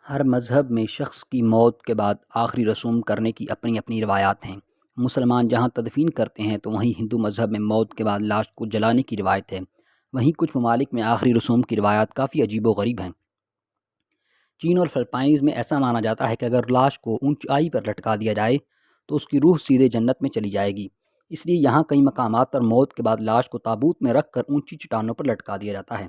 ہر مذہب میں شخص کی موت کے بعد آخری رسوم کرنے کی اپنی اپنی روایات ہیں۔ مسلمان جہاں تدفین کرتے ہیں تو وہیں ہندو مذہب میں موت کے بعد لاش کو جلانے کی روایت ہے۔ وہیں کچھ ممالک میں آخری رسوم کی روایات کافی عجیب و غریب ہیں۔ چین اور فلپائنز میں ایسا مانا جاتا ہے کہ اگر لاش کو اونچائی پر لٹکا دیا جائے تو اس کی روح سیدھے جنت میں چلی جائے گی۔ اس لیے یہاں کئی مقامات پر موت کے بعد لاش کو تابوت میں رکھ کر اونچی چٹانوں پر لٹکا دیا جاتا ہے۔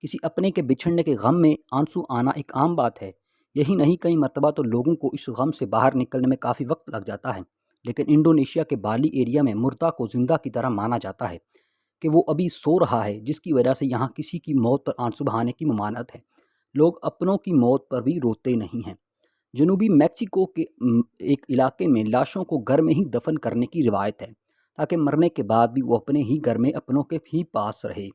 کسی اپنے کے بچھڑنے کے غم میں آنسو آنا ایک عام بات ہے۔ یہی نہیں، کئی مرتبہ تو لوگوں کو اس غم سے باہر نکلنے میں کافی وقت لگ جاتا ہے۔ لیکن انڈونیشیا کے بالی ایریا میں مردہ کو زندہ کی طرح مانا جاتا ہے کہ وہ ابھی سو رہا ہے، جس کی وجہ سے یہاں کسی کی موت پر آنسو بہانے کی ممانعت ہے۔ لوگ اپنوں کی موت پر بھی روتے نہیں ہیں۔ جنوبی میکسیکو کے ایک علاقے میں لاشوں کو گھر میں ہی دفن کرنے کی روایت ہے تاکہ مرنے کے بعد بھی وہ اپنے ہی گھر میں اپنوں کے ہی پاس رہے۔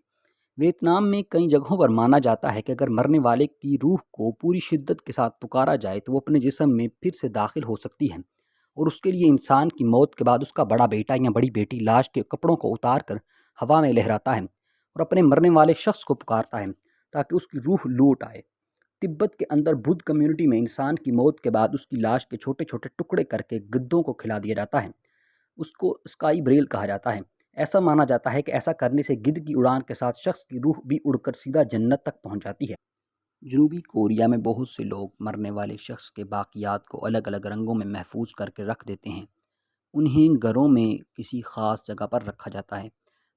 ویتنام میں کئی جگہوں پر مانا جاتا ہے کہ اگر مرنے والے کی روح کو پوری شدت کے ساتھ پکارا جائے تو وہ اپنے جسم میں پھر سے داخل ہو سکتی ہے، اور اس کے لیے انسان کی موت کے بعد اس کا بڑا بیٹا یا بڑی بیٹی لاش کے کپڑوں کو اتار کر ہوا میں لہراتا ہے اور اپنے مرنے والے شخص کو پکارتا ہے تاکہ اس کی روح لوٹ آئے۔ تبت کے اندر بدھ کمیونٹی میں انسان کی موت کے بعد اس کی لاش کے چھوٹے چھوٹے ٹکڑے کر کے گدوں کو کھلا دیا جاتا ہے۔ اس کو اسکائی بریل کہا جاتا ہے۔ ایسا مانا جاتا ہے کہ ایسا کرنے سے گدھ کی اڑان کے ساتھ شخص کی روح بھی اڑ کر سیدھا جنت تک پہنچ جاتی ہے۔ جنوبی کوریا میں بہت سے لوگ مرنے والے شخص کے باقیات کو الگ الگ رنگوں میں محفوظ کر کے رکھ دیتے ہیں۔ انہیں گھروں میں کسی خاص جگہ پر رکھا جاتا ہے۔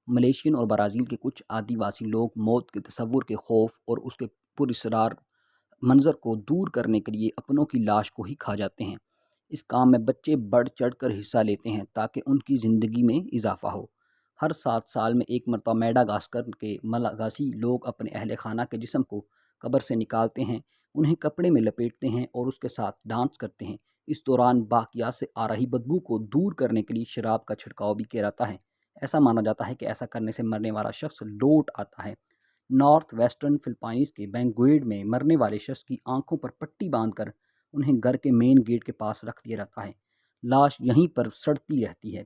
ملیشین اور برازیل کے کچھ آدیواسی لوگ موت کے تصور کے خوف اور اس کے پراسرار منظر کو دور کرنے کے لیے اپنوں کی لاش کو ہی کھا جاتے ہیں۔ اس کام میں بچے بڑھ چڑھ کر حصہ لیتے ہیں تاکہ ان کی زندگی میں اضافہ ہو۔ ہر 7 سال میں ایک مرتبہ میڈاگاسکر کے ملاگاسی لوگ اپنے اہل خانہ کے جسم کو قبر سے نکالتے ہیں، انہیں کپڑے میں لپیٹتے ہیں اور اس کے ساتھ ڈانس کرتے ہیں۔ اس دوران باقیات سے آ رہی بدبو کو دور کرنے کے لیے شراب کا چھڑکاؤ بھی کیا جاتا ہے۔ ایسا مانا جاتا ہے کہ ایسا کرنے سے مرنے والا شخص لوٹ آتا ہے۔ نارتھ ویسٹرن فلپائنز کے بینگویڈ میں مرنے والے شخص کی آنکھوں پر پٹی باندھ کر انہیں گھر کے مین گیٹ کے پاس رکھ دیا جاتا ہے۔ لاش یہیں پر سڑتی رہتی ہے۔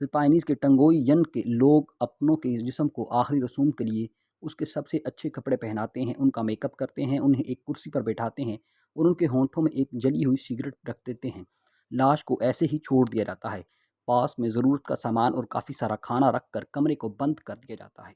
فلپائنز کے ٹنگوئی ین کے لوگ اپنوں کے جسم کو آخری رسوم کے لیے اس کے سب سے اچھے کپڑے پہناتے ہیں، ان کا میک اپ کرتے ہیں، انہیں ایک کرسی پر بیٹھاتے ہیں اور ان کے ہونٹوں میں ایک جلی ہوئی سگریٹ رکھ دیتے ہیں۔ لاش کو ایسے ہی چھوڑ دیا جاتا ہے۔ پاس میں ضرورت کا سامان اور کافی سارا کھانا رکھ کر کمرے کو بند کر دیا جاتا ہے۔